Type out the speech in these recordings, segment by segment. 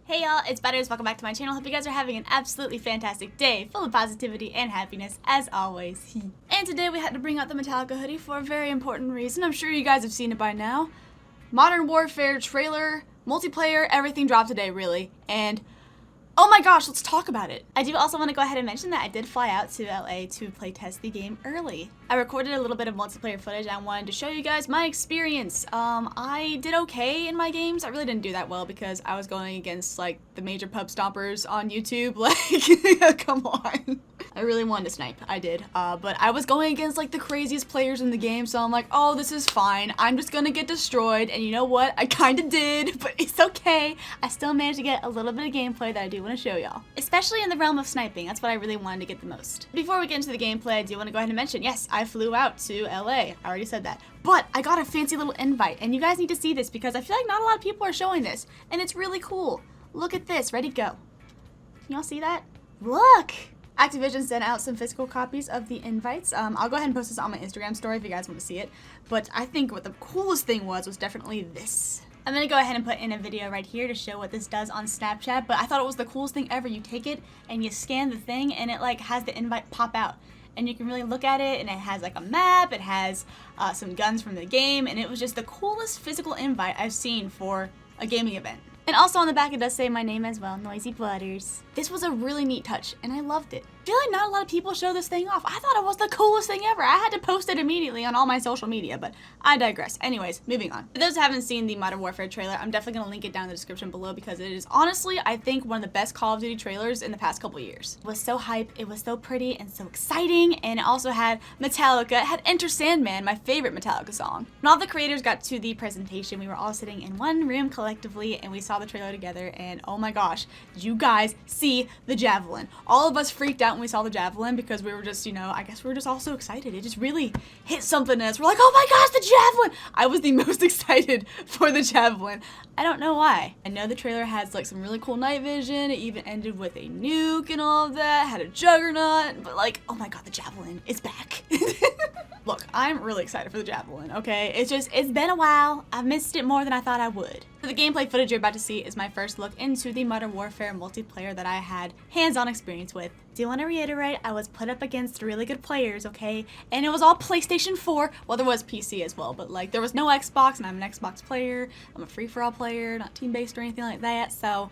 Hey y'all, it's Butters. Welcome back to my channel. Hope you guys are having an absolutely fantastic day, full of positivity and happiness, as always. And today we had to bring out the Metallica hoodie for a very important reason. I'm sure you guys have seen it by now. Modern Warfare trailer, multiplayer, everything dropped today, really. And oh my gosh, let's talk about it. I do also want to go ahead and mention that I did fly out to LA to play test the game early. I recorded a little bit of multiplayer footage and I wanted to show you guys my experience. I did okay in my games. I really didn't do that well because I was going against like the major pub stompers on YouTube. Like, come on. I really wanted to snipe, I did. But I was going against like the craziest players in the game, so I'm like, oh, this is fine. I'm just gonna get destroyed, and you know what? I kinda did, but it's okay. I still managed to get a little bit of gameplay that I do want to show y'all. Especially in the realm of sniping, that's what I really wanted to get the most. Before we get into the gameplay, I do want to go ahead and mention, yes, I flew out to LA. I already said that. But I got a fancy little invite, and you guys need to see this because I feel like not a lot of people are showing this, and it's really cool. Look at this, ready, go. Can y'all see that? Look! Activision sent out some physical copies of the invites. I'll go ahead and post this on my Instagram story if you guys want to see it. But I think what the coolest thing was definitely this. I'm going to go ahead and put in a video right here to show what this does on Snapchat, but I thought it was the coolest thing ever. You take it and you scan the thing and it like has the invite pop out. And you can really look at it and it has like a map, it has some guns from the game, and it was just the coolest physical invite I've seen for a gaming event. And also on the back it does say my name as well, NoisyButters. This was a really neat touch and I loved it. I feel like not a lot of people show this thing off. I thought it was the coolest thing ever. I had to post it immediately on all my social media, but I digress. Anyways, moving on. For those who haven't seen the Modern Warfare trailer, I'm definitely going to link it down in the description below because it is honestly, I think, one of the best Call of Duty trailers in the past couple years. It was so hype, it was so pretty and so exciting, and it also had Metallica. It had Enter Sandman, my favorite Metallica song. When all the creators got to the presentation, we were all sitting in one room collectively and we saw the trailer together, and oh my gosh, did you guys see the javelin? All of us freaked out when we saw the javelin because we were just, you know, I guess we were just all so excited. It just really hit something in us. We're like, oh my gosh, the javelin! I was the most excited for the javelin. I don't know why. I know the trailer has like some really cool night vision. It even ended with a nuke and all of that. Had a juggernaut, but like, oh my god, the javelin is back. Look, I'm really excited for the javelin, okay? It's been a while. I've missed it more than I thought I would. So the gameplay footage you're about to see is my first look into the Modern Warfare multiplayer that I had hands-on experience with. Do want to reiterate, I was put up against really good players, okay? And it was all PlayStation 4. Well, there was PC as well, but like there was no Xbox, and I'm an Xbox player. I'm a free-for-all player, not team-based or anything like that, so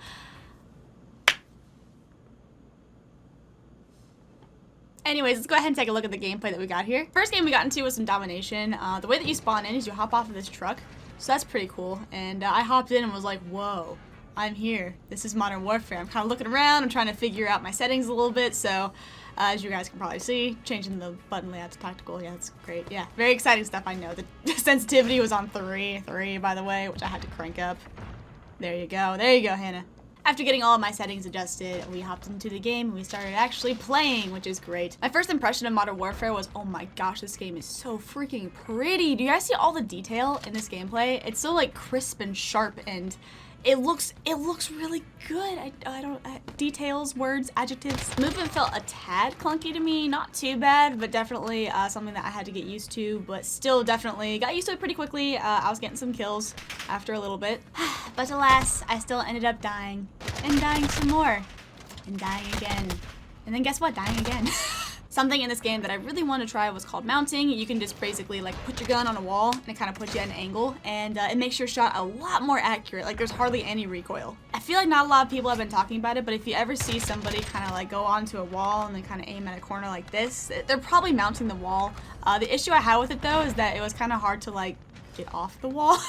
anyways, let's go ahead and take a look at the gameplay that we got here. First game we got into was some domination. The way that you spawn in is you hop off of this truck, so that's pretty cool. And I hopped in and was like, whoa, I'm here. This is Modern Warfare. I'm kind of looking around. I'm trying to figure out my settings a little bit, so as you guys can probably see, changing the button layout to tactical. Yeah, that's great. Yeah, very exciting stuff, I know. The sensitivity was on 3 by the way, which I had to crank up. There you go, Hannah. After getting all of my settings adjusted, we hopped into the game and we started actually playing, which is great. My first impression of Modern Warfare was, oh my gosh, this game is so freaking pretty. Do you guys see all the detail in this gameplay? It's so like crisp and sharp, and it looks really good. Details, words, adjectives. Movement felt a tad clunky to me, not too bad, but definitely something that I had to get used to, but still definitely got used to it pretty quickly. I was getting some kills after a little bit. But alas, I still ended up dying, and dying some more, and dying again. And then guess what? Dying again. Something in this game that I really want to try was called mounting. You can just basically like put your gun on a wall and it kind of puts you at an angle, and it makes your shot a lot more accurate. Like there's hardly any recoil. I feel like not a lot of people have been talking about it, but if you ever see somebody kind of like go onto a wall and then kind of aim at a corner like this, they're probably mounting the wall. The issue I had with it though is that it was kind of hard to like get off the wall.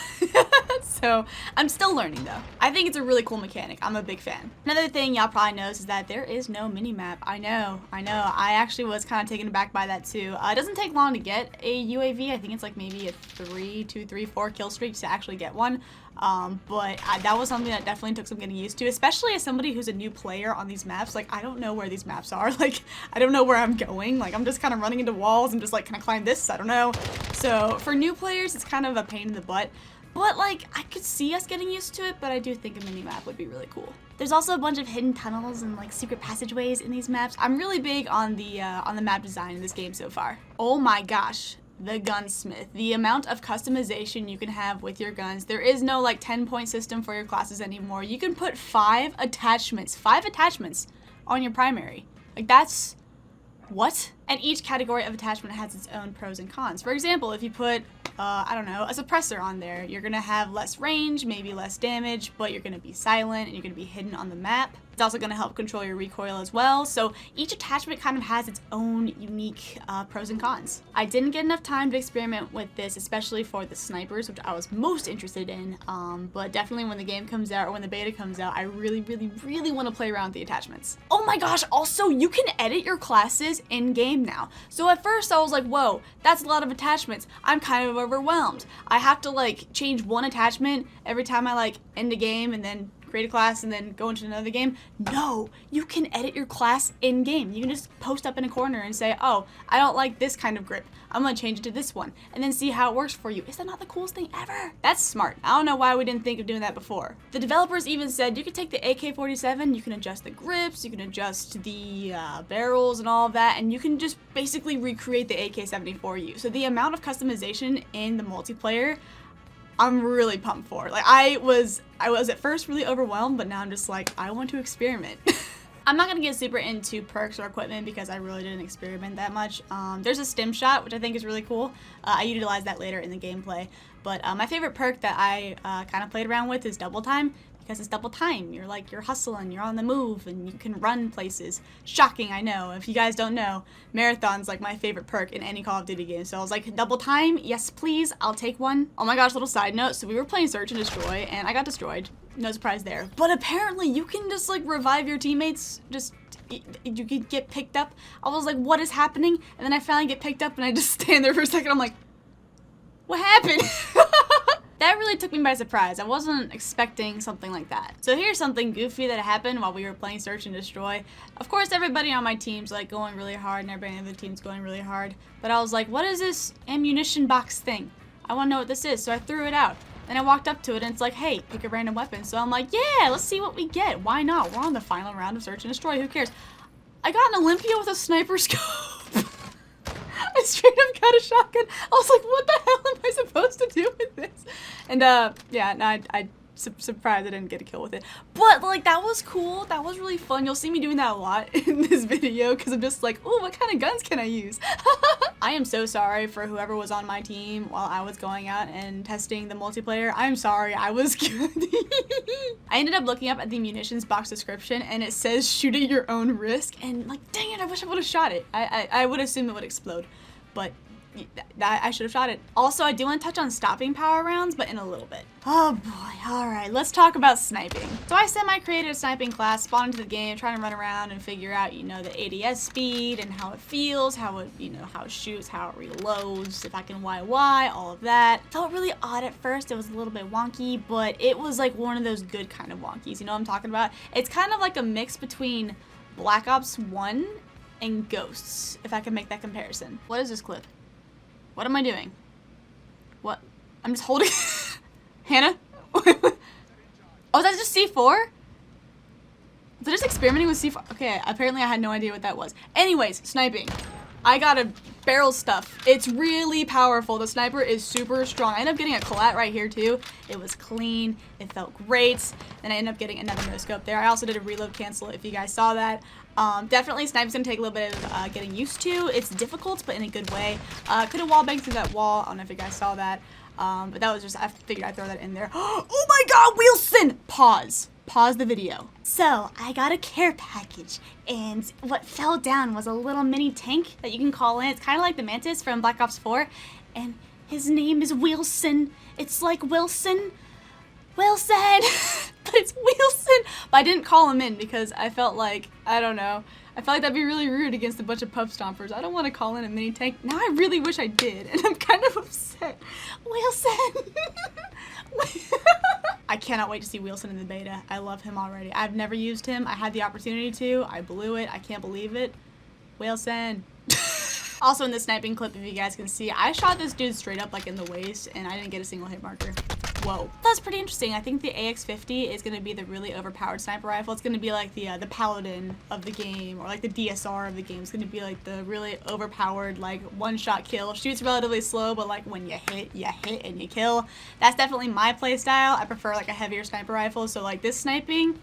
So I'm still learning though. I think it's a really cool mechanic. I'm a big fan. Another thing y'all probably noticed is that there is no mini-map. I know. I actually was kind of taken aback by that too. It doesn't take long to get a UAV. I think it's like maybe a 2, 3, 4 kill streak to actually get one. But that was something that definitely took some getting used to, especially as somebody who's a new player on these maps. Like, I don't know where these maps are. Like, I don't know where I'm going. Like, I'm just kind of running into walls and just like, can I climb this? I don't know. So for new players, it's kind of a pain in the butt. But like, I could see us getting used to it, but I do think a mini-map would be really cool. There's also a bunch of hidden tunnels and like secret passageways in these maps. I'm really big on the map design in this game so far. Oh my gosh. the gunsmith. The amount of customization you can have with your guns. There is no like 10-point system for your classes anymore. You can put 5 attachments on your primary. Like, that's what? And each category of attachment has its own pros and cons. For example, if you put, I don't know, a suppressor on there, you're gonna have less range, maybe less damage, but you're gonna be silent and you're gonna be hidden on the map. It's also gonna help control your recoil as well. So each attachment kind of has its own unique pros and cons. I didn't get enough time to experiment with this, especially for the snipers, which I was most interested in. But definitely when the game comes out or when the beta comes out, I really want to play around with the attachments. Oh my gosh, also you can edit your classes in game now. So at first I was like, whoa, that's a lot of attachments. I'm kind of overwhelmed. I have to like change one attachment every time I like end a game and then create a class and then go into another game. No, you can edit your class in game. You can just post up in a corner and say, oh, I don't like this kind of grip. I'm gonna change it to this one and then see how it works for you. Is that not the coolest thing ever? That's smart. I don't know why we didn't think of doing that before. The developers even said you can take the AK-47, you can adjust the grips, you can adjust the barrels and all of that, and you can just basically recreate the AK-70 for you. So the amount of customization in the multiplayer, I'm really pumped for. Like, I was at first really overwhelmed, but now I'm just like, I want to experiment. I'm not gonna get super into perks or equipment because I really didn't experiment that much. There's a stim shot, which I think is really cool. I utilize that later in the gameplay. But my favorite perk that I kind of played around with is double time, because it's double time. You're hustling, you're on the move, and you can run places. Shocking, I know. If you guys don't know, marathon's like my favorite perk in any Call of Duty game. So I was like, double time, yes please, I'll take one. Oh my gosh, little side note, so we were playing Search and Destroy, and I got destroyed. No surprise there. But apparently you can just like revive your teammates, you could get picked up. I was like, what is happening? And then I finally get picked up and I just stand there for a second. I'm like, what happened? That really took me by surprise. I wasn't expecting something like that. So here's something goofy that happened while we were playing Search and Destroy. Of course, everybody on my team's like going really hard and everybody on the team's going really hard. But I was like, what is this ammunition box thing? I want to know what this is. So I threw it out. Then I walked up to it and it's like, hey, pick a random weapon. So I'm like, yeah, let's see what we get. Why not? We're on the final round of Search and Destroy. Who cares? I got an Olympia with a sniper scope. I straight up got a shotgun. I was like, what the hell am I supposed to do with this? And yeah, no, I surprised I didn't get a kill with it. But like, that was cool. That was really fun. You'll see me doing that a lot in this video because I'm just like, oh, what kind of guns can I use? I am so sorry for whoever was on my team while I was going out and testing the multiplayer. I'm sorry, I was good. I ended up looking up at the munitions box description and it says shoot at your own risk, and like, dang it, I wish I would have shot it. I would assume it would explode, but I should have shot it. Also, I do want to touch on stopping power rounds, but in a little bit. Oh boy, alright, let's talk about sniping. So I semi-created a sniping class, spawned into the game, trying to run around and figure out, you know, the ADS speed and how it feels, how it, you know, how it shoots, how it reloads, if I can YY, all of that. Felt really odd at first, it was a little bit wonky, but it was like one of those good kind of wonkies, you know what I'm talking about? It's kind of like a mix between Black Ops 1 and Ghosts, if I can make that comparison. What is this clip? What am I doing? What? I'm just holding... Hannah? Oh, that's just C4? They're just experimenting with C4. Okay, apparently I had no idea what that was. Anyways, sniping. I got a barrel stuff. It's really powerful. The sniper is super strong. I ended up getting a collat right here too. It was clean. It felt great. Then I ended up getting another no scope there. I also did a reload cancel if you guys saw that. Definitely sniping's gonna take a little bit of getting used to. It's difficult, but in a good way. Could have wall banged through that wall. I don't know if you guys saw that. But that was just, I figured I'd throw that in there. Oh my god, Wilson! Pause. Pause the video. So, I got a care package, and what fell down was a little mini tank that you can call in. It's kind of like the Mantis from Black Ops 4, and his name is Wilson. It's like Wilson. Wilson! But it's Wilson! But I didn't call him in because I felt like, I don't know, I felt like that'd be really rude against a bunch of pub stompers. I don't want to call in a mini tank. Now I really wish I did, and I'm kind of upset. Wilson! I cannot wait to see Wilson in the beta. I love him already. I've never used him. I had the opportunity to. I blew it. I can't believe it. Wilson. Also in the sniping clip, if you guys can see, I shot this dude straight up like in the waist, and I didn't get a single hit marker. whoa. That's pretty interesting. I think the AX-50 is going to be the really overpowered sniper rifle. It's going to be like the Paladin of the game, or like the DSR of the game. It's going to be like the really overpowered, like one-shot kill. Shoots relatively slow, but like when you hit and you kill. That's definitely my play style. I prefer like a heavier sniper rifle. So like this sniping,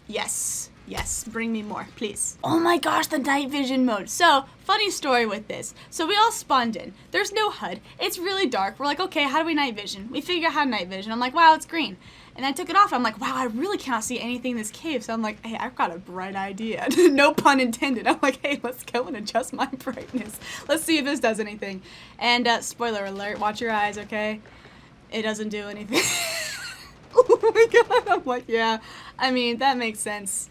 yes. Yes, bring me more, please. Oh my gosh, the night vision mode. So, funny story with this. So we all spawned in. There's no HUD. It's really dark. We're like, okay, how do we night vision? We figure out how to night vision. I'm like, wow, it's green. And I took it off. I'm like, wow, I really cannot see anything in this cave. So I'm like, hey, I've got a bright idea. No pun intended. I'm like, hey, let's go and adjust my brightness. Let's see if this does anything. And spoiler alert, watch your eyes, okay? It doesn't do anything. Oh my god. I'm like, yeah, I mean, that makes sense.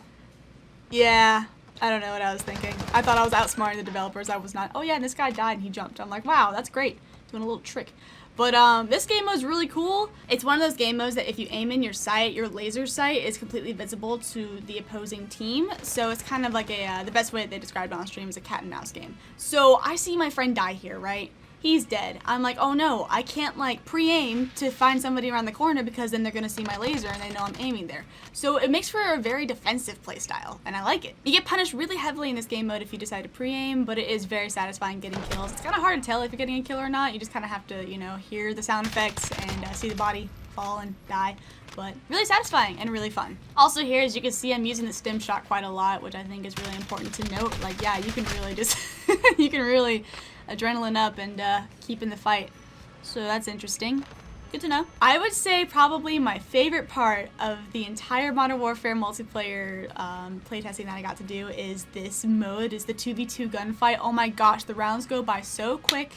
Yeah, I don't know what I was thinking. I thought I was outsmarting the developers. I was not. Oh yeah, and this guy died and he jumped. I'm like, wow, that's great. Doing a little trick. But this game mode is really cool. It's one of those game modes that if you aim in your sight, your laser sight is completely visible to the opposing team. So it's kind of like a, the best way that they described it on stream is a cat and mouse game. So I see my friend die here, right? He's dead. I'm like, oh no, I can't like pre-aim to find somebody around the corner because then they're gonna see my laser and they know I'm aiming there. So it makes for a very defensive playstyle, and I like it. You get punished really heavily in this game mode if you decide to pre-aim, but it is very satisfying getting kills. It's kind of hard to tell if you're getting a kill or not. You just kind of have to, you know, hear the sound effects and see the body fall and die. But really satisfying and really fun. Also here, as you can see, I'm using the stim shot quite a lot, which I think is really important to note. Like, yeah, you can really just, you can really adrenaline up and keep in the fight. So that's interesting. Good to know. I would say probably my favorite part of the entire Modern Warfare multiplayer playtesting that I got to do is this mode, is the 2v2 gunfight. Oh my gosh, the rounds go by so quick.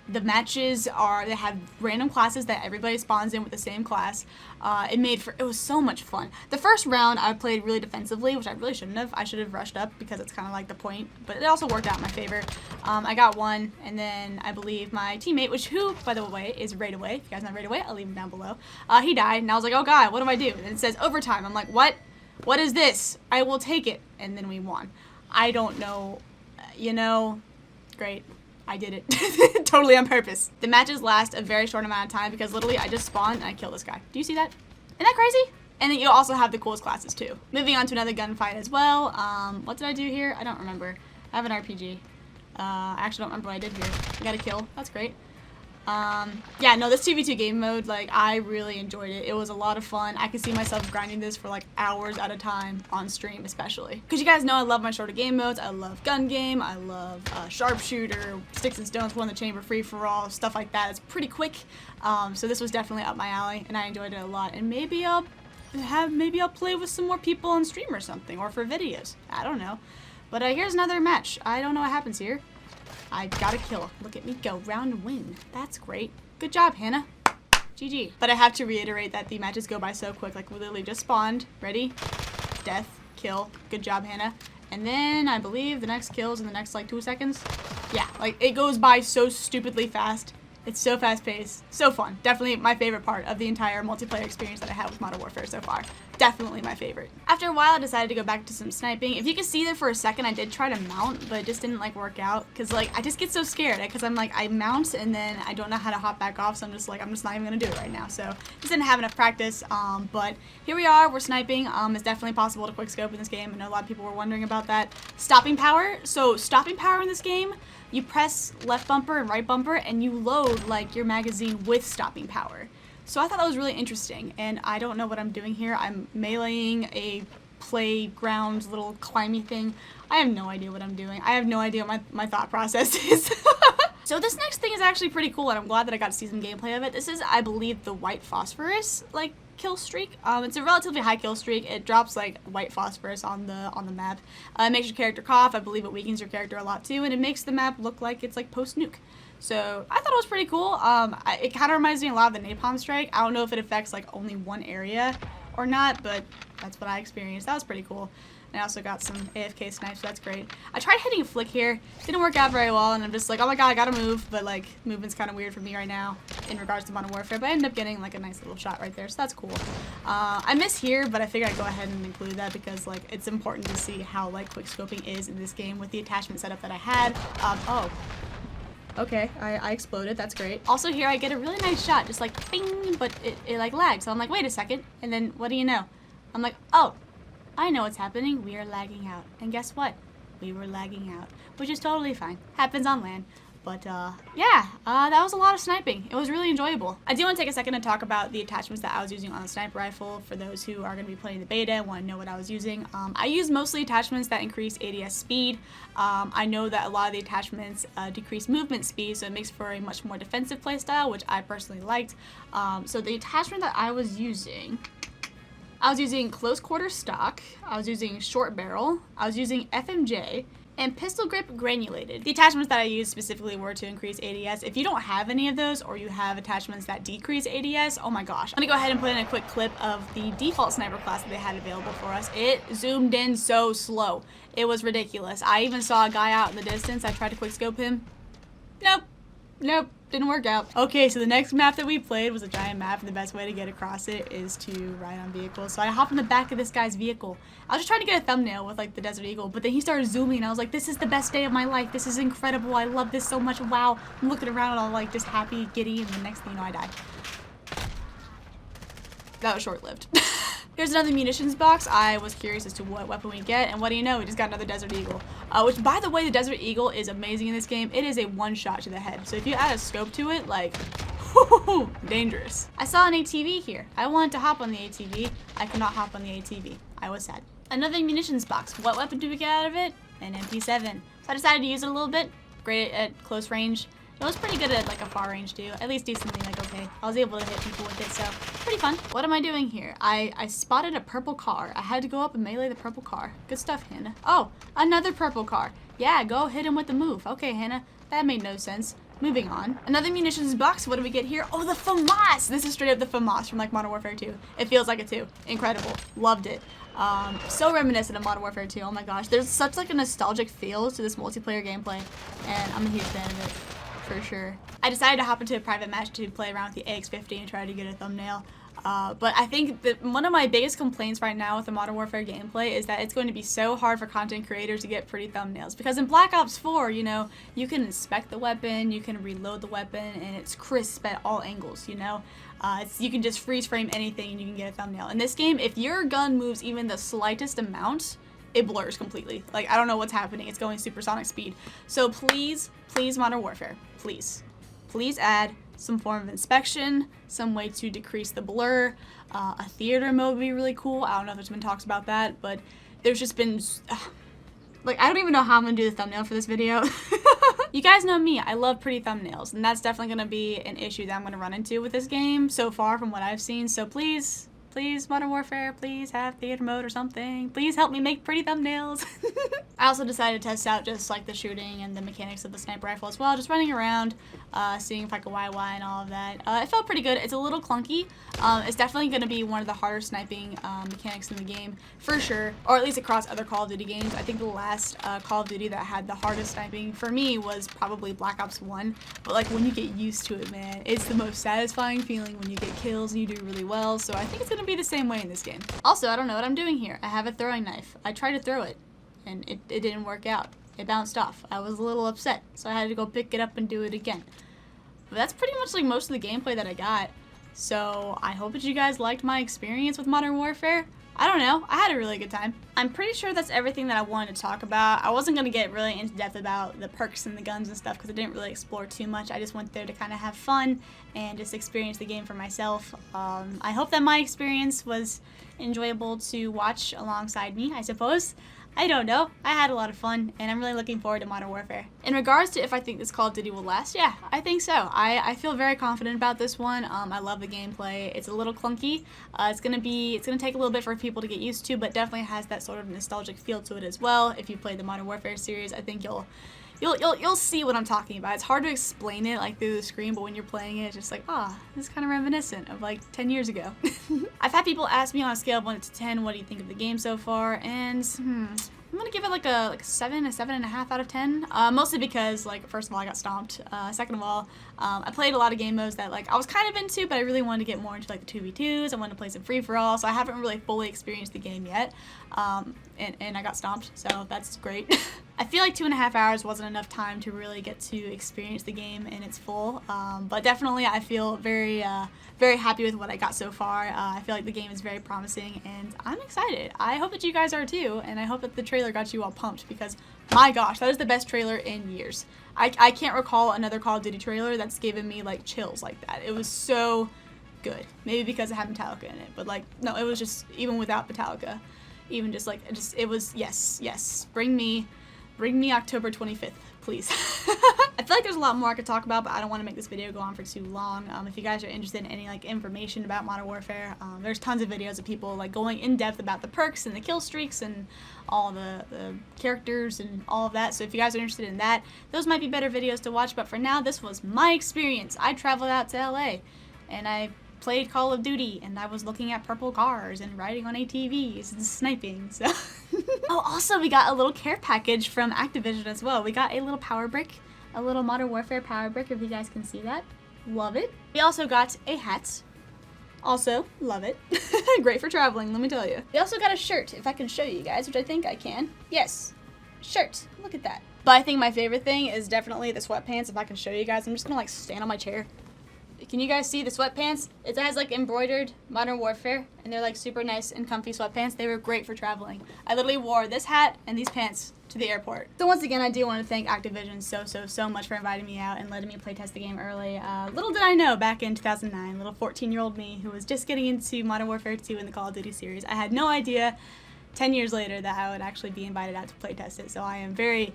The matches they have random classes that everybody spawns in with the same class. It was so much fun. The first round I played really defensively, which I really shouldn't have. I should have rushed up because it's kind of like the point, but it also worked out in my favor. I got one, and then I believe my teammate, who, by the way, is RaidAway. If you guys know RaidAway, I'll leave him down below. He died, and I was like, oh god, what do I do? And it says overtime. I'm like, what? What is this? I will take it. And then we won. I don't know, you know, great. I did it. Totally on purpose. The matches last a very short amount of time because literally I just spawned and I killed this guy. Do you see that? Isn't that crazy? And then you also have the coolest classes too. Moving on to another gunfight as well. What did I do here? I don't remember. I have an RPG. I actually don't remember what I did here. I got a kill. That's great. Yeah, no, this 2v2 game mode, like, I really enjoyed it. It was a lot of fun. I could see myself grinding this for, like, hours at a time on stream, especially. Because you guys know I love my shorter game modes. I love gun game. I love sharpshooter, sticks and stones, one in the chamber, free-for-all, stuff like that. It's pretty quick. So this was definitely up my alley, and I enjoyed it a lot. And maybe I'll play with some more people on stream or something, or for videos. I don't know. But here's another match. I don't know what happens here. I got a kill. Look at me go. Round win. That's great. Good job, Hannah. GG. But I have to reiterate that the matches go by so quick. Like, we literally just spawned. Ready? Death. Kill. Good job, Hannah. And then I believe the next kill's in the next, like, 2 seconds. Yeah, like, it goes by so stupidly fast. It's so fast-paced. So fun. Definitely my favorite part of the entire multiplayer experience that I had with Modern Warfare so far. Definitely my favorite. After a while, I decided to go back to some sniping. If you could see there for a second, I did try to mount, but it just didn't, like, work out. Because, like, I just get so scared. Because I'm, like, I mount, and then I don't know how to hop back off, so I'm just not even going to do it right now. So, just didn't have enough practice. But here we are. We're sniping. It's definitely possible to quickscope in this game. I know a lot of people were wondering about that. Stopping power. So, stopping power in this game, you press left bumper and right bumper, and you load, like, your magazine with stopping power. So I thought that was really interesting, and I don't know what I'm doing here. I'm meleeing a playground little climby thing. I have no idea what I'm doing. I have no idea what my thought process is. So this next thing is actually pretty cool, and I'm glad that I got to see some gameplay of it. This is, I believe, the white phosphorus, like, kill streak. It's a relatively high kill streak. It drops, like, white phosphorus on the map. It makes your character cough. I believe it weakens your character a lot too, and it makes the map look like it's, like, post-nuke. So I thought it was pretty cool. It kind of reminds me a lot of the napalm strike. I don't know if it affects, like, only one area or not, but that's what I experienced. That was pretty cool. And I also got some AFK snipes, so that's great. I tried hitting a flick here. Didn't work out very well, and I'm just like, oh my god, I gotta move. But, like, movement's kind of weird for me right now in regards to Modern Warfare. But I ended up getting, like, a nice little shot right there, so that's cool. I miss here, but I figured I'd go ahead and include that because, like, it's important to see how, like, quickscoping is in this game with the attachment setup that I had. Oh. Okay, I exploded. That's great. Also here I get a really nice shot, just like bing, but it like lags. So I'm like, wait a second. And then what do you know? I'm like, oh, I know what's happening. We are lagging out. And guess what? We were lagging out, which is totally fine. Happens on land. But yeah, that was a lot of sniping. It was really enjoyable. I do want to take a second to talk about the attachments that I was using on the sniper rifle for those who are going to be playing the beta and want to know what I was using. I use mostly attachments that increase ADS speed. I know that a lot of the attachments decrease movement speed, so it makes for a much more defensive playstyle, which I personally liked. So the attachment that I was using close quarter stock, I was using short barrel, I was using FMJ, and pistol grip granulated. The attachments that I used specifically were to increase ADS. If you don't have any of those, or you have attachments that decrease ADS, oh my gosh. I'm gonna go ahead and put in a quick clip of the default sniper class that they had available for us. It zoomed in so slow. It was ridiculous. I even saw a guy out in the distance. I tried to quick scope him. Nope, didn't work out. Okay, so the next map that we played was a giant map, and the best way to get across it is to ride on vehicles. So I hopped in the back of this guy's vehicle. I was just trying to get a thumbnail with like the Desert Eagle, but then he started zooming, and I was like, this is the best day of my life. This is incredible. I love this so much. Wow. I'm looking around all like just happy, giddy, and the next thing you know, I died. That was short-lived. Here's another munitions box. I was curious as to what weapon we get, and what do you know? We just got another Desert Eagle. Which, by the way, the Desert Eagle is amazing in this game. It is a one-shot to the head. So if you add a scope to it, like, whoo, dangerous. I saw an ATV here. I wanted to hop on the ATV. I could not hop on the ATV. I was sad. Another munitions box. What weapon do we get out of it? An MP7. So I decided to use it a little bit. Great at close range. It was pretty good at like a far range too, at least decently, like okay. I was able to hit people with it, so pretty fun. What am I doing here? I spotted a purple car. I had to go up and melee the purple car. Good stuff, Hannah. Oh, another purple car. Yeah, go hit him with the move. Okay, Hannah, that made no sense. Moving on. Another munitions box. What do we get here? Oh, the FAMAS! This is straight up the FAMAS from like Modern Warfare 2. It feels like it too. Incredible. Loved it. So reminiscent of Modern Warfare 2. Oh my gosh. There's such like a nostalgic feel to this multiplayer gameplay, and I'm a huge fan of it. For sure. I decided to hop into a private match to play around with the AX50 and try to get a thumbnail. But I think that one of my biggest complaints right now with the Modern Warfare gameplay is that it's going to be so hard for content creators to get pretty thumbnails. Because in Black Ops 4, you know, you can inspect the weapon, you can reload the weapon, and it's crisp at all angles, you know? You can just freeze frame anything and you can get a thumbnail. In this game, if your gun moves even the slightest amount, it blurs completely. Like, I don't know what's happening. It's going supersonic speed. So please, Modern Warfare, please add some form of inspection, some way to decrease the blur. A theater mode would be really cool. I don't know if there's been talks about that, but there's just been, like, I don't even know how I'm gonna do the thumbnail for this video. You guys know me, I love pretty thumbnails, and that's definitely gonna be an issue that I'm gonna run into with this game so far from what I've seen. So please, Modern Warfare, please have theater mode or something. Please help me make pretty thumbnails. I also decided to test out just like the shooting and the mechanics of the sniper rifle as well, just running around, seeing if I could YY and all of that. It felt pretty good. It's a little clunky. It's definitely going to be one of the harder sniping mechanics in the game, for sure, or at least across other Call of Duty games. I think the last Call of Duty that had the hardest sniping for me was probably Black Ops 1, but like when you get used to it, man, it's the most satisfying feeling when you get kills and you do really well, so I think it's going to be the same way in this game. Also, I don't know what I'm doing here. I have a throwing knife. I tried to throw it, and it didn't work out. It bounced off. I was a little upset, so I had to go pick it up and do it again. But that's pretty much like most of the gameplay that I got. So I hope that you guys liked my experience with Modern Warfare. I don't know, I had a really good time. I'm pretty sure that's everything that I wanted to talk about. I wasn't going to get really into depth about the perks and the guns and stuff because I didn't really explore too much. I just went there to kind of have fun and just experience the game for myself. I hope that my experience was enjoyable to watch alongside me, I suppose. I don't know. I had a lot of fun, and I'm really looking forward to Modern Warfare. In regards to if I think this Call of Duty will last, yeah, I think so. I feel very confident about this one. I love the gameplay. It's a little clunky. It's gonna take a little bit for people to get used to, but definitely has that sort of nostalgic feel to it as well. If you played the Modern Warfare series, I think you'll see what I'm talking about. It's hard to explain it like through the screen, but when you're playing it, it's just like, this is kind of reminiscent of like 10 years ago. I've had people ask me on a scale of 1 to 10, what do you think of the game so far? And I'm gonna give it like a 7.5 out of 10. Mostly because, like, first of all, I got stomped. Second of all, I played a lot of game modes that, like, I was kind of into, but I really wanted to get more into, like, the 2v2s. I wanted to play some free-for-all, so I haven't really fully experienced the game yet. And I got stomped, so that's great. I feel like 2.5 hours wasn't enough time to really get to experience the game in its full, but definitely I feel very happy with what I got so far. I feel like the game is very promising, and I'm excited. I hope that you guys are too, and I hope that the trailer got you all pumped, because my gosh, that is the best trailer in years. I can't recall another Call of Duty trailer that's given me like chills like that. It was so good. Maybe because it had Metallica in it, but like, no, it was just, even without Metallica, even just like, it was, yes, bring me October 25th, please. I feel like there's a lot more I could talk about, but I don't want to make this video go on for too long. If you guys are interested in any like information about Modern Warfare, there's tons of videos of people like going in depth about the perks and the kill streaks and all the characters and all of that. So if you guys are interested in that, those might be better videos to watch. But for now, this was my experience. I traveled out to LA and I played Call of Duty, and I was looking at purple cars and riding on ATVs and sniping, so. Oh, also we got a little care package from Activision as well. We got a little power brick, a little Modern Warfare power brick, if you guys can see that. Love it. We also got a hat. Also, love it. Great for traveling, let me tell you. We also got a shirt, if I can show you guys, which I think I can. Yes, shirt, look at that. But I think my favorite thing is definitely the sweatpants, if I can show you guys. I'm just gonna like stand on my chair. Can you guys see the sweatpants? It has like embroidered Modern Warfare, and they're like super nice and comfy sweatpants. They were great for traveling. I literally wore this hat and these pants to the airport. So once again, I do want to thank Activision so much for inviting me out and letting me play test the game early. Little did I know back in 2009, little 14-year-old me who was just getting into Modern Warfare 2 in the Call of Duty series. I had no idea 10 years later that I would actually be invited out to play test it. So I am very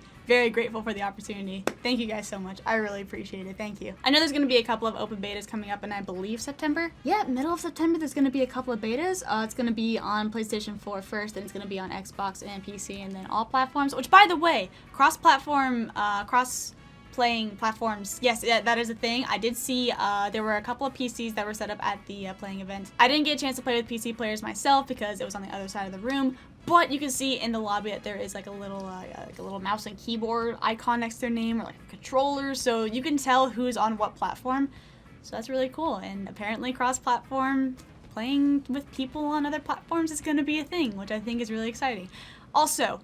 grateful for the opportunity. Thank you guys so much. I really appreciate it. Thank you. I know there's going to be a couple of open betas coming up in, I believe, September. Yeah, middle of September there's going to be a couple of betas. It's going to be on PlayStation 4 first, then it's going to be on Xbox and PC, and then all platforms, which, by the way, cross-platform, cross-playing platforms, yes, yeah, that is a thing. I did see there were a couple of PCs that were set up at the playing event. I didn't get a chance to play with PC players myself because it was on the other side of the room, but you can see in the lobby that there is like a little mouse and keyboard icon next to their name, or like a controller, so you can tell who's on what platform. So that's really cool, and apparently cross-platform playing with people on other platforms is going to be a thing, which I think is really exciting. Also,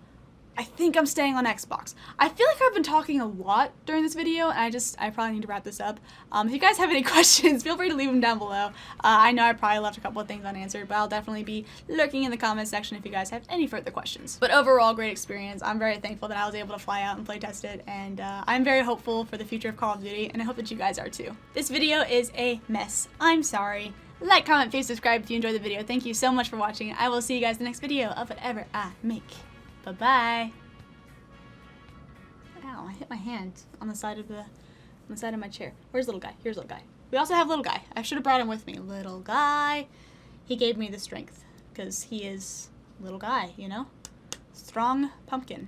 I think I'm staying on Xbox. I feel like I've been talking a lot during this video, and I probably need to wrap this up. If you guys have any questions, feel free to leave them down below. I know I probably left a couple of things unanswered, but I'll definitely be lurking in the comments section if you guys have any further questions. But overall, great experience. I'm very thankful that I was able to fly out and play test it, and I'm very hopeful for the future of Call of Duty, and I hope that you guys are too. This video is a mess. I'm sorry. Like, comment, please subscribe if you enjoyed the video. Thank you so much for watching. I will see you guys in the next video of whatever I make. Bye-bye. Ow, I hit my hand on the side of my chair. Where's little guy? Here's little guy. We also have little guy. I should have brought him with me. Little guy. He gave me the strength because he is little guy, you know? Strong pumpkin.